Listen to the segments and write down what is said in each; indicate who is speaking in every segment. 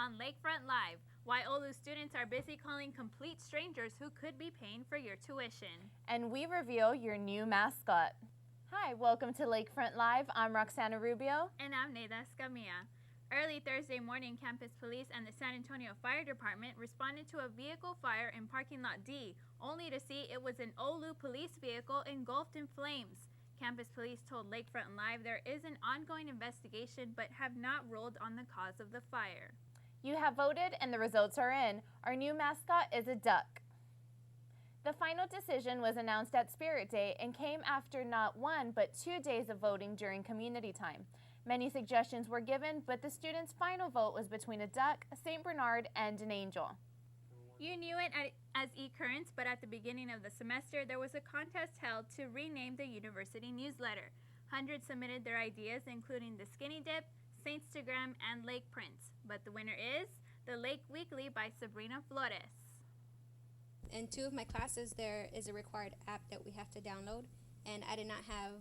Speaker 1: on Lakefront Live, why Olu students are busy calling complete strangers who could be paying for your tuition.
Speaker 2: And we reveal your new mascot. Hi, welcome to Lakefront Live. I'm Roxana Rubio.
Speaker 1: And I'm Neida Escamilla. Early Thursday morning, campus police and the San Antonio Fire Department responded to a vehicle fire in parking lot D, only to see it was an Olu police vehicle engulfed in flames. Campus police told Lakefront Live there is an ongoing investigation but have not ruled on the cause of the fire.
Speaker 2: You have voted and the results are in. Our new mascot is a duck. The final decision was announced at Spirit Day and came after not 1 but 2 days of voting during community time. Many suggestions were given, but the students' final vote was between a duck, a St. Bernard, and an angel.
Speaker 1: You knew it as e-currents, but at the beginning of the semester, there was a contest held to rename the university newsletter. Hundreds submitted their ideas, including the Skinny Dip, Saintstagram, and Lake Prince. But the winner is the Lake Weekly by Sabrina Flores.
Speaker 3: In 2 of my classes, there is a required app that we have to download. And I did not have,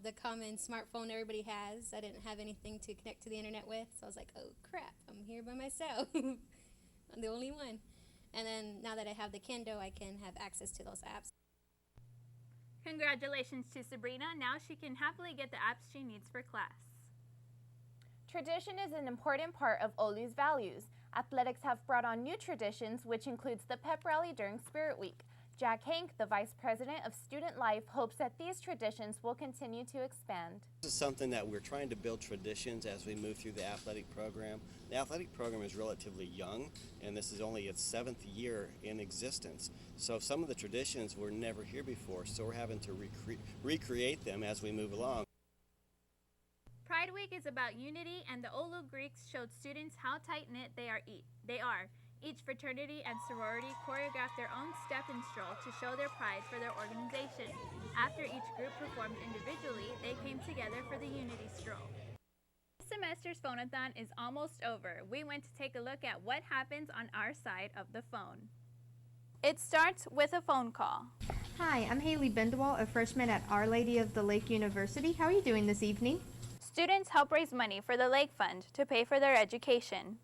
Speaker 3: the common smartphone everybody has. I didn't have anything to connect to the internet with. So I was like, oh, crap, I'm here by myself. I'm the only one. And then now that I have the Kindle, I can have access to those apps.
Speaker 1: Congratulations to Sabrina. Now she can happily get the apps she needs for class.
Speaker 2: Tradition is an important part of Olu's values. Athletics have brought on new traditions, which includes the pep rally during Spirit Week. Jack Hank, the Vice President of Student Life, hopes that these traditions will continue to expand.
Speaker 4: This is something that we're trying to build traditions as we move through the athletic program. The athletic program is relatively young, and this is only its 7th year in existence. So some of the traditions were never here before, so we're having to recreate them as we move along.
Speaker 1: Pride Week is about unity, and the Olu Greeks showed students how tight-knit they are. Each fraternity and sorority choreographed their own step and stroll to show their pride for their organization. After each group performed individually, they came together for the unity stroll. This semester's phone-a-thon is almost over. We went to take a look at what happens on our side of the phone. It starts with a phone call.
Speaker 5: Hi, I'm Haley Bendewall, a freshman at Our Lady of the Lake University. How are you doing this evening?
Speaker 1: Students help raise money for the Lake Fund to pay for their education.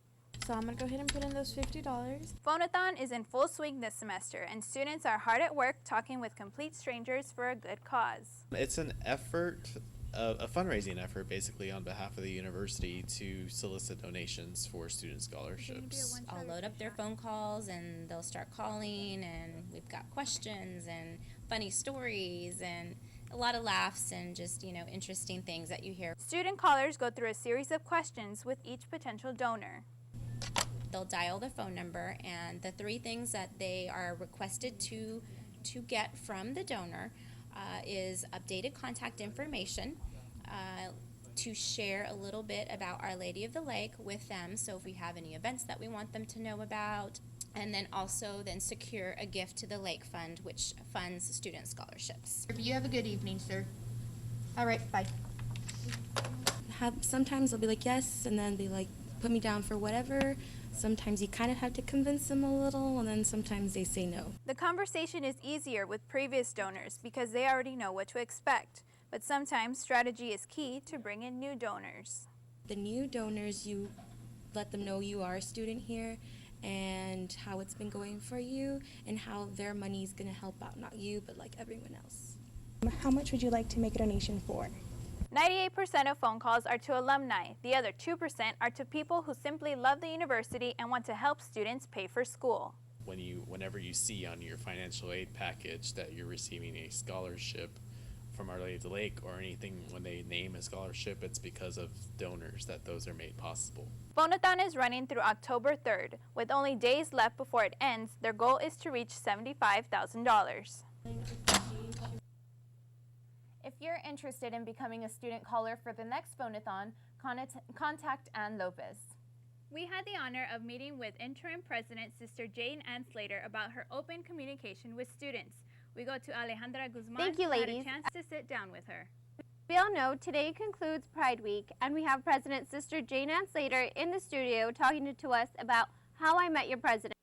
Speaker 5: So I'm going to go ahead and put in those $50.
Speaker 1: Phone-a-thon is in full swing this semester, and students are hard at work talking with complete strangers for a good cause.
Speaker 6: It's an effort, a fundraising effort basically on behalf of the university to solicit donations for student scholarships.
Speaker 7: I'll load up their phone calls and they'll start calling, and we've got questions and funny stories and a lot of laughs and just, interesting things that you hear.
Speaker 1: Student callers go through a series of questions with each potential donor.
Speaker 7: They'll dial the phone number, and the 3 things that they are requested to get from the donor is updated contact information, to share a little bit about Our Lady of the Lake with them, so if we have any events that we want them to know about, and then also secure a gift to the Lake Fund, which funds student scholarships.
Speaker 5: You have a good evening, sir. All right, bye.
Speaker 8: Sometimes they'll be like, yes, and then be like, put me down for whatever. Sometimes you kind of have to convince them a little, and then sometimes they say no.
Speaker 1: The conversation is easier with previous donors because they already know what to expect. But sometimes strategy is key to bring in new donors.
Speaker 8: The new donors, you let them know you are a student here and how it's been going for you and how their money is going to help out, not you, but like everyone else.
Speaker 9: How much would you like to make a donation for?
Speaker 1: 98% of phone calls are to alumni. The other 2% are to people who simply love the university and want to help students pay for school.
Speaker 6: Whenever you see on your financial aid package that you're receiving a scholarship from Our Lady of the Lake or anything, when they name a scholarship, it's because of donors that those are made possible.
Speaker 1: Phone-a-thon is running through October 3rd. With only days left before it ends, their goal is to reach $75,000.
Speaker 2: If you're interested in becoming a student caller for the next phone-a-thon, contact Ann Lopez.
Speaker 1: We had the honor of meeting with interim president Sister Jane Ann Slater about her open communication with students. We go to Alejandra Guzman.
Speaker 10: Thank you, ladies.
Speaker 1: Had a chance to sit down with her.
Speaker 10: We all know today concludes Pride Week, and we have President Sister Jane Ann Slater in the studio talking to us about How I Met Your President,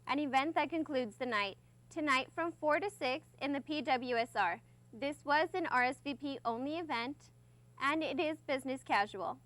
Speaker 10: an event that concludes the night. Tonight from 4 to 6 in the PWSR. This was an RSVP-only event, and it is business casual.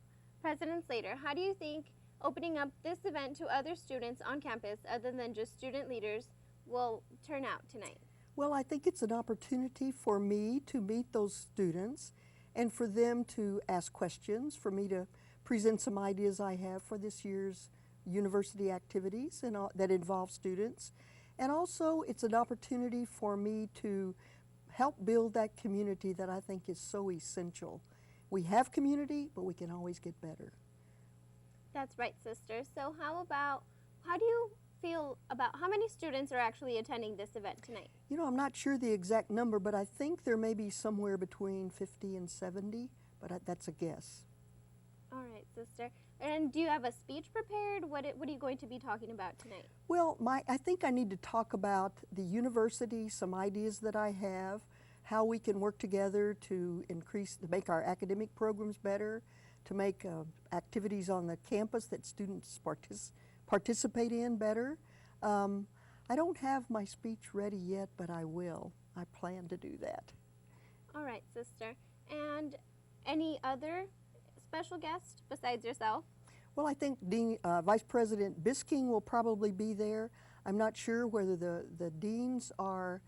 Speaker 10: President Slater, how do you think opening up this event to other students on campus, other than just student leaders, will turn out tonight?
Speaker 11: Well, I think it's an opportunity for me to meet those students and for them to ask questions, for me to present some ideas I have for this year's university activities and that involve students. And also, it's an opportunity for me to help build that community that I think is so essential. We have community, but we can always get better.
Speaker 10: That's right, sister. So how do you feel about how many students are actually attending this event tonight?
Speaker 11: You know, I'm not sure the exact number, but I think there may be somewhere between 50 and 70, but that's a guess.
Speaker 10: All right, sister. And do you have a speech prepared? What are you going to be talking about tonight?
Speaker 11: Well, I think I need to talk about the university, some ideas that I have, how we can work together to make our academic programs better, to make activities on the campus that students participate in better. I don't have my speech ready yet, but I will. I plan to do that.
Speaker 10: All right, sister. And any other special guest besides yourself?
Speaker 11: Well, I think Vice President Bisking will probably be there. I'm not sure whether the deans are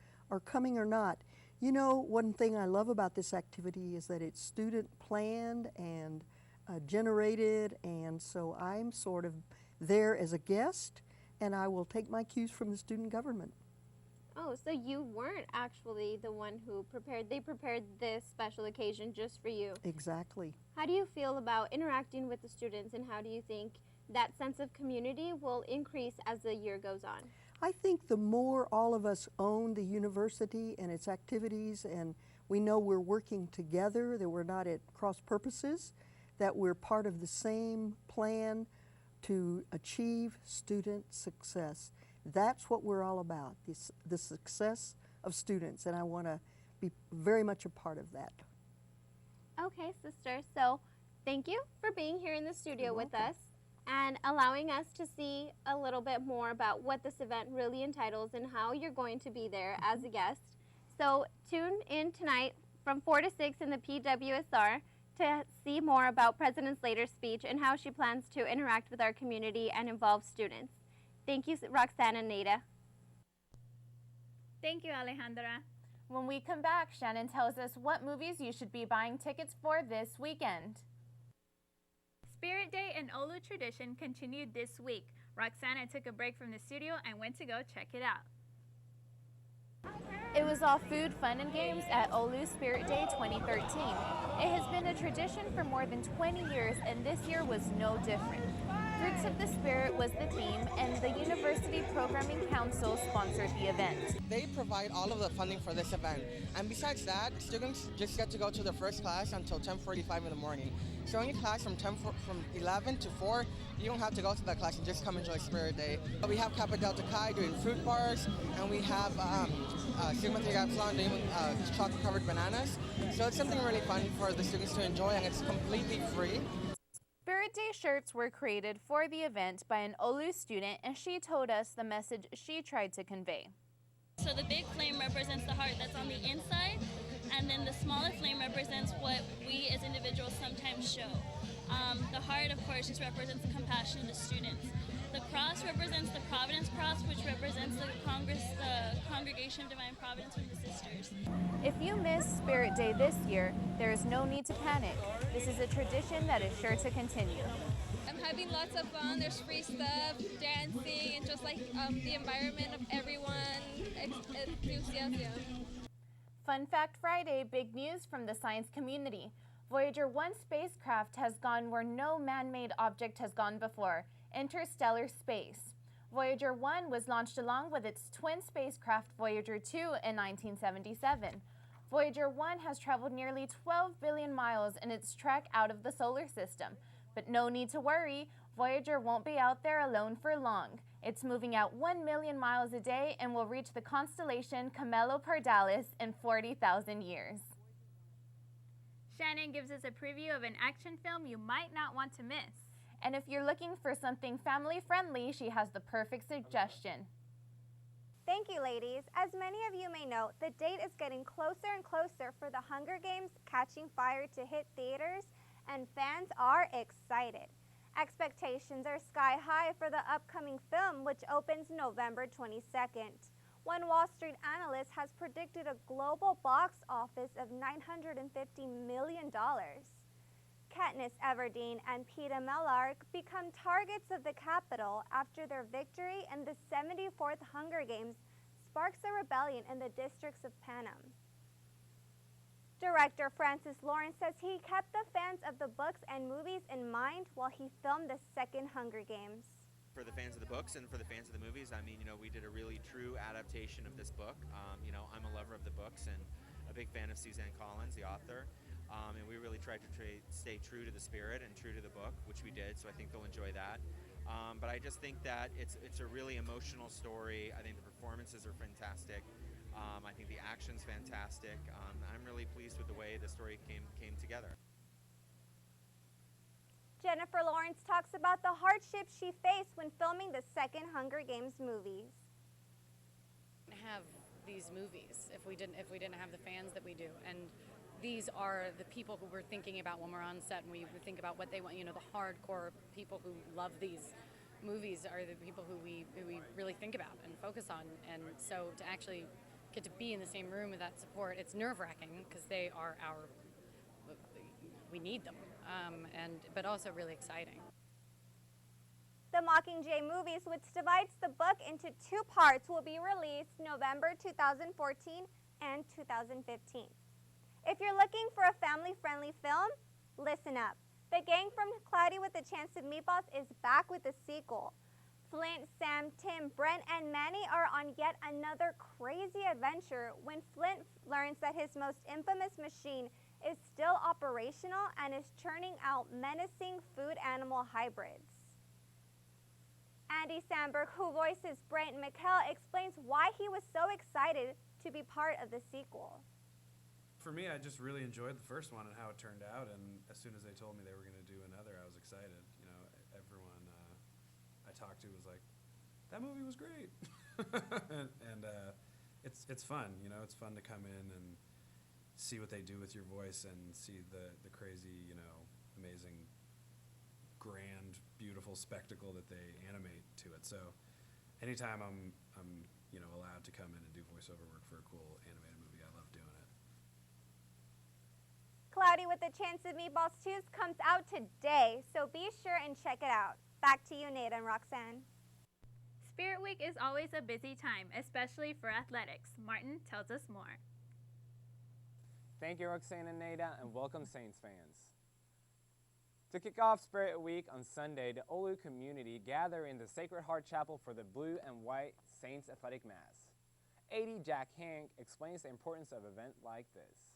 Speaker 11: coming or not. You know, one thing I love about this activity is that it's student planned and generated, and so I'm sort of there as a guest, and I will take my cues from the student government.
Speaker 10: Oh, so you weren't actually the one who prepared. They prepared this special occasion just for you.
Speaker 11: Exactly.
Speaker 10: How do you feel about interacting with the students, and how do you think that sense of community will increase as the year goes on?
Speaker 11: I think the more all of us own the university and its activities, and we know we're working together, that we're not at cross purposes, that we're part of the same plan to achieve student success. That's what we're all about, the success of students, and I want to be very much a part of that.
Speaker 10: Okay, sister. So thank you for being here in the studio with us and allowing us to see a little bit more about what this event really entitles and how you're going to be there as a guest. So tune in tonight from 4 to 6 in the PWSR to see more about President Slater's speech and how she plans to interact with our community and involve students. Thank you, Roxana and Neida.
Speaker 1: Thank you, Alejandra.
Speaker 2: When we come back, Shannon tells us what movies you should be buying tickets for this weekend.
Speaker 1: Spirit Day and Olu tradition continued this week. Roxana took a break from the studio and went to go check it out.
Speaker 2: It was all food, fun, and games at Olu Spirit Day 2013. It has been a tradition for more than 20 years, and this year was no different. Fruits of the Spirit was the theme, and the University Programming Council sponsored the event.
Speaker 12: They provide all of the funding for this event, and besides that, students just get to go to their first class until 10:45 in the morning. So any class from 11 to 4, you don't have to go to that class and just come enjoy Spirit Day. But we have Kappa Delta Chi doing fruit bars, and we have Sigma Theta Epsilon doing chocolate-covered bananas. So it's something really fun for the students to enjoy, and it's completely free.
Speaker 2: Spirit Day shirts were created for the event by an Olu student, and she told us the message she tried to convey.
Speaker 13: So the big flame represents the heart that's on the inside, and then the smaller flame represents what we as individuals sometimes show. The heart, of course, just represents the compassion of the students. The cross represents the Providence Cross, which represents the Congregation of Divine Providence from the Sisters.
Speaker 2: If you missed Spirit Day this year, there is no need to panic. This is a tradition that is sure to continue.
Speaker 14: I'm having lots of fun. There's free stuff, dancing, and just like the environment of everyone, enthusiasm.
Speaker 2: Fun Fact Friday, big news from the science community. Voyager 1 spacecraft has gone where no man-made object has gone before, interstellar space. Voyager 1 was launched along with its twin spacecraft Voyager 2 in 1977. Voyager 1 has traveled nearly 12 billion miles in its trek out of the solar system. But no need to worry, Voyager won't be out there alone for long. It's moving out 1 million miles a day and will reach the constellation Camelopardalis in 40,000 years.
Speaker 1: Shannon gives us a preview of an action film you might not want to miss.
Speaker 2: And if you're looking for something family-friendly, she has the perfect suggestion.
Speaker 15: Thank you, ladies. As many of you may know, the date is getting closer and closer for the Hunger Games Catching Fire to hit theaters, and fans are excited. Expectations are sky high for the upcoming film, which opens November 22nd. One Wall Street analyst has predicted a global box office of $950 million. Katniss Everdeen and Peeta Mellark become targets of the Capitol after their victory in the 74th Hunger Games sparks a rebellion in the districts of Panem. Director Francis Lawrence says he kept the fans of the books and movies in mind while he filmed the second Hunger Games.
Speaker 16: For the fans of the books and for the fans of the movies, I mean, we did a really true adaptation of this book. I'm a lover of the books and a big fan of Suzanne Collins, the author. And we really tried to stay true to the spirit and true to the book, which we did, so I think they'll enjoy that. But I just think that it's a really emotional story. I think the performances are fantastic. I think the action's fantastic. I'm really pleased with the way the story came together.
Speaker 15: Jennifer Lawrence talks about the hardships she faced when filming the second Hunger Games movies.
Speaker 17: Have these movies if we didn't have the fans that we do, and these are the people who we're thinking about when we're on set, and we think about what they want. The hardcore people who love these movies are the people who we really think about and focus on. And so to actually get to be in the same room with that support, it's nerve-wracking because they are we need them, but also really exciting.
Speaker 15: The Mockingjay movies, which divides the book into two parts, will be released November 2014 and 2015. If you're looking for a family-friendly film, listen up. The gang from Cloudy with a Chance of Meatballs is back with a sequel. Flint, Sam, Tim, Brent, and Manny are on yet another crazy adventure when Flint learns that his most infamous machine is still operational and is churning out menacing food-animal hybrids. Andy Samberg, who voices Brent McKell, explains why he was so excited to be part of the sequel.
Speaker 18: For me, I just really enjoyed the first one and how it turned out, and as soon as they told me they were going to do another, I was excited. Everyone I talked to was like, "That movie was great," and it's fun. It's fun to come in and see what they do with your voice and see the crazy, amazing, grand, beautiful spectacle that they animate to it. So, anytime I'm allowed to come in and do voiceover work for a cool animated movie, I love doing it.
Speaker 15: Cloudy with a Chance of Meatballs 2 comes out today, so be sure and check it out. Back to you, Neida and Roxanne.
Speaker 1: Spirit Week is always a busy time, especially for athletics. Martin tells us more.
Speaker 19: Thank you, Roxana and Neida, and welcome, Saints fans. To kick off Spirit Week on Sunday, the Olu community gather in the Sacred Heart Chapel for the Blue and White Saints Athletic Mass. AD Jack Hank explains the importance of an event like this.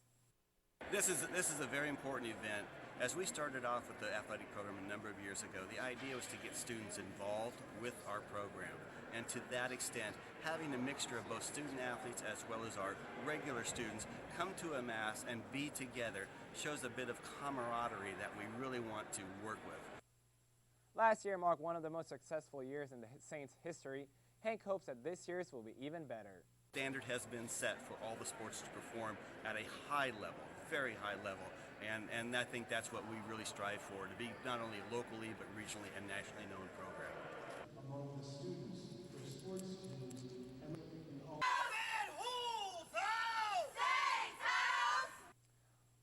Speaker 4: This is a very important event. As we started off with the athletic program a number of years ago, the idea was to get students involved with our program. And to that extent, having a mixture of both student athletes as well as our regular students come to a mass and be together shows a bit of camaraderie that we really want to work with.
Speaker 19: Last year marked one of the most successful years in the Saints' history. Hank hopes that this year's will be even better.
Speaker 4: Standard has been set for all the sports to perform at a high level, very high level, and I think that's what we really strive for, to be not only locally but regionally and nationally known program.
Speaker 20: Among the students, their sports teams, and all.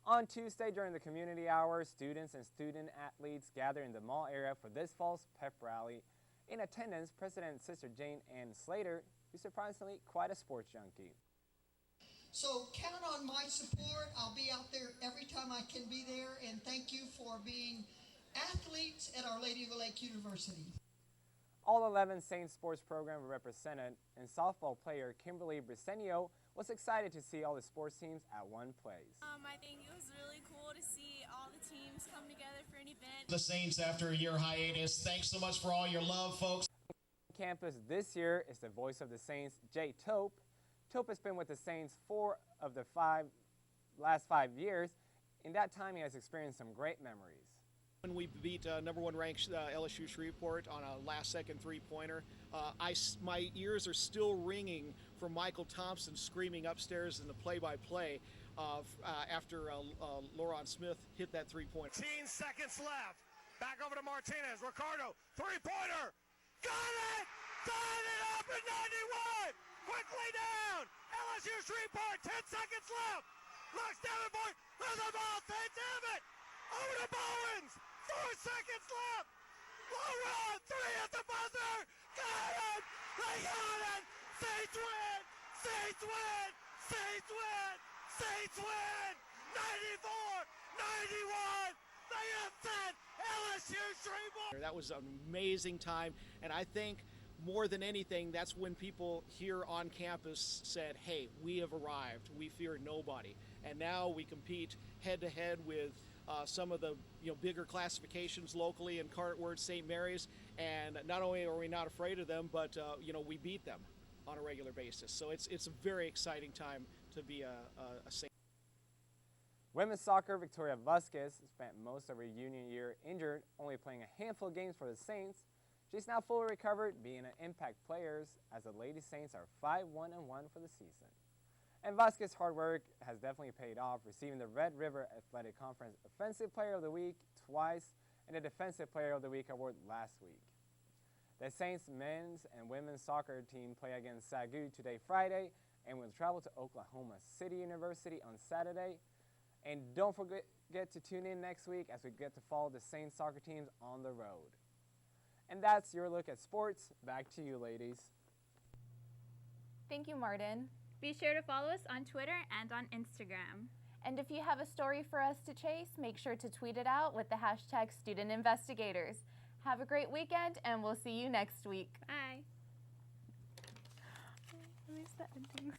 Speaker 19: On Tuesday during the community hour, students and student athletes gather in the mall area for this fall's pep rally. In attendance, President and Sister Jane Ann Slater, who's surprisingly quite a sports junkie.
Speaker 21: So count on my support. I'll be out there every time I can be there, and thank you for being athletes at Our Lady of the Lake University.
Speaker 19: All 11 Saints sports programs were represented, and softball player Kimberly Bricenio was excited to see all the sports teams at one place.
Speaker 22: I think it was really cool to see all the teams come together for an event.
Speaker 23: The Saints after a year hiatus. Thanks so much for all your love, folks.
Speaker 19: Campus this year is the voice of the Saints, Jay Tope. Tope has been with the Saints 4 of the last 5 years. In that time, he has experienced some great memories.
Speaker 24: When we beat number one ranked LSU Shreveport on a last-second three-pointer, my ears are still ringing from Michael Thompson screaming upstairs in the play-by-play after Lawerence Smith hit that three-pointer.
Speaker 3: 15 seconds left. Back over to Martinez. Ricardo, three-pointer. Got it! Got it up in 91! Quickly down! LSU three-point, 10 seconds left. Looks down the point. There's the ball. Damn it! Over to Bowens. 4 seconds left. Low run. 3 at the buzzer. Got it! They got it! Saints win! Saints win! Saints win! Saints win! 94! 91! They upset LSU three-point.
Speaker 24: That was an amazing time, and I think more than anything, that's when people here on campus said, hey, we have arrived. We fear nobody. And now we compete head-to-head with some of the bigger classifications locally in Cartward, St. Mary's, and not only are we not afraid of them, but we beat them on a regular basis. So it's a very exciting time to be a Saint.
Speaker 19: Women's soccer Victoria Vasquez spent most of her junior year injured, only playing a handful of games for the Saints. She's now fully recovered, being an impact player as the Lady Saints are 5-1-1 for the season. And Vasquez's hard work has definitely paid off, receiving the Red River Athletic Conference Offensive Player of the Week twice and the Defensive Player of the Week award last week. The Saints men's and women's soccer team play against Sagu today, Friday, and will travel to Oklahoma City University on Saturday. And don't forget to tune in next week as we get to follow the Saints soccer teams on the road. And that's your look at sports. Back to you, ladies.
Speaker 2: Thank you, Martin.
Speaker 1: Be sure to follow us on Twitter and on Instagram.
Speaker 2: And if you have a story for us to chase, make sure to tweet it out with the hashtag #StudentInvestigators. Have a great weekend, and we'll see you next week.
Speaker 1: Bye.
Speaker 2: Where's the ending?